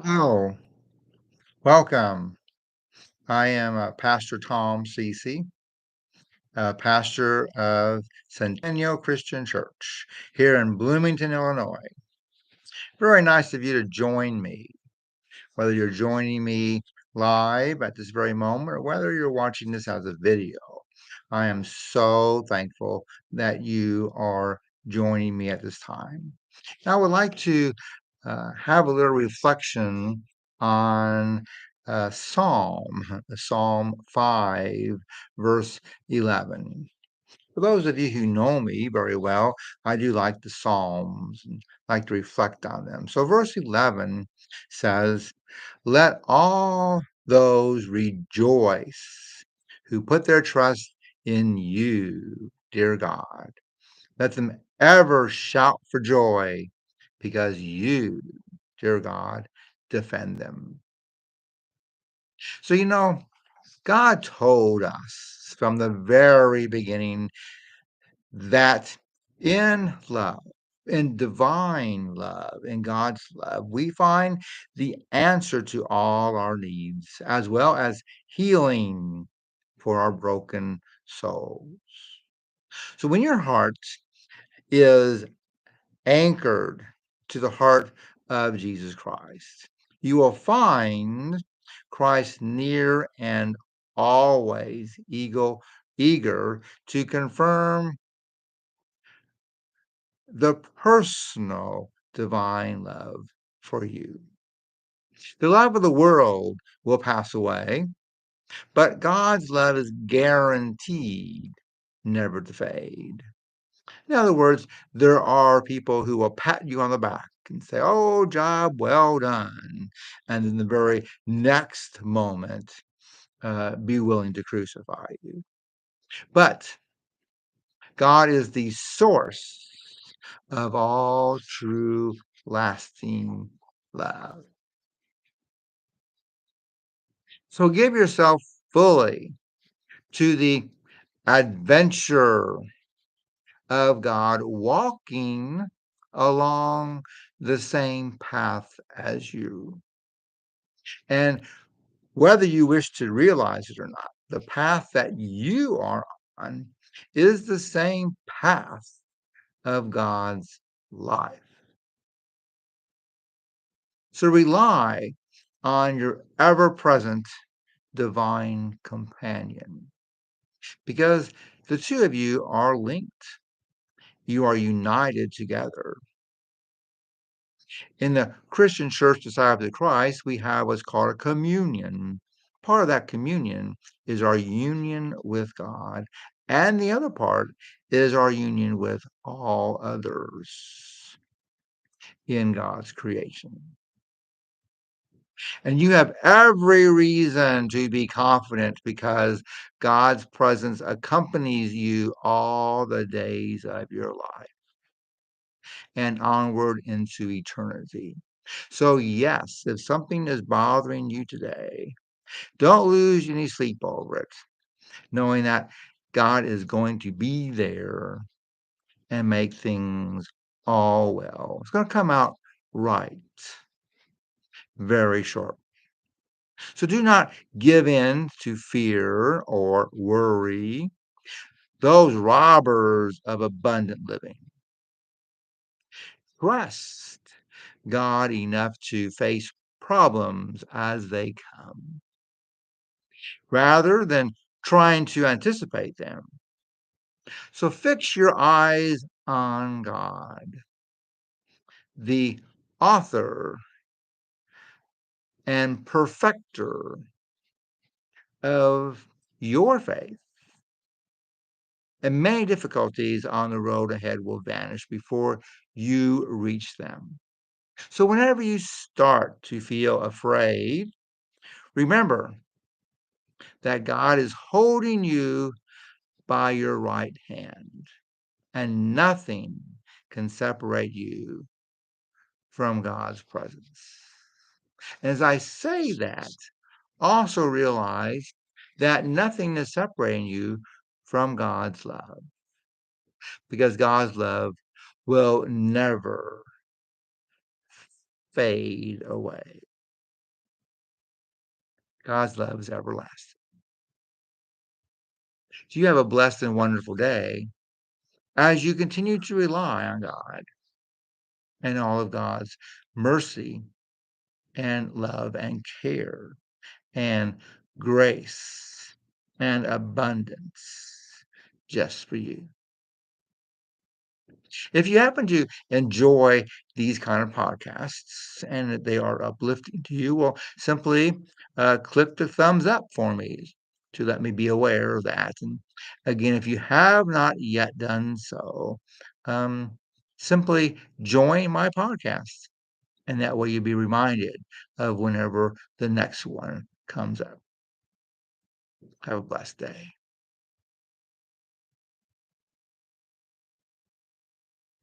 Oh, welcome. I am Pastor Tom Cece, pastor of Centennial Christian Church here in Bloomington, Illinois. Very nice of you to join me, whether you're joining me live at this very moment or whether you're watching this as a video. I am so thankful that you are joining me at this time. I would like to have a little reflection on Psalm 5, verse 11. For those of you who know me very well, I do like the Psalms and like to reflect on them. So, verse 11 says, "Let all those rejoice who put their trust in you, dear God. Let them ever shout for joy because you, dear God, defend them." So, God told us from the very beginning that in love, in divine love, in God's love, we find the answer to all our needs, as well as healing for our broken souls. So when your heart is anchored to the heart of Jesus Christ, you will find Christ near and always eager to confirm the personal divine love for you. The love of the world will pass away, but God's love is guaranteed never to fade. In other words, there are people who will pat you on the back and say, "Oh, job well done." And in the very next moment, be willing to crucify you. But God is the source of all true, lasting love. So give yourself fully to the adventure of God walking along the same path as you. And whether you wish to realize it or not, the path that you are on is the same path of God's life. So rely on your ever present divine companion because the two of you are linked. You are united together. In the Christian Church Disciples of Christ, we have what's called a communion. Part of that communion is our union with God, and the other part is our union with all others in God's creation. And you have every reason to be confident because God's presence accompanies you all the days of your life and onward into eternity. So, yes, if something is bothering you today, don't lose any sleep over it, knowing that God is going to be there and make things all well. It's going to come out right very short. So do not give in to fear or worry, those robbers of abundant living. Trust God enough to face problems as they come, rather than trying to anticipate them. So fix your eyes on God, the author and perfecter of your faith. And many difficulties on the road ahead will vanish before you reach them. So, whenever you start to feel afraid, remember that God is holding you by your right hand, and nothing can separate you from God's presence. As I say that, also realize that nothing is separating you from God's love, because God's love will never fade away. God's love is everlasting. So you have a blessed and wonderful day as you continue to rely on God and all of God's mercy and love and care and grace and abundance just for you. If you happen to enjoy these kind of podcasts and that they are uplifting to you, well, simply click the thumbs up for me to let me be aware of that. And again, if you have not yet done so, um, simply join my podcast. And that way you'll be reminded of whenever the next one comes up. Have a blessed day.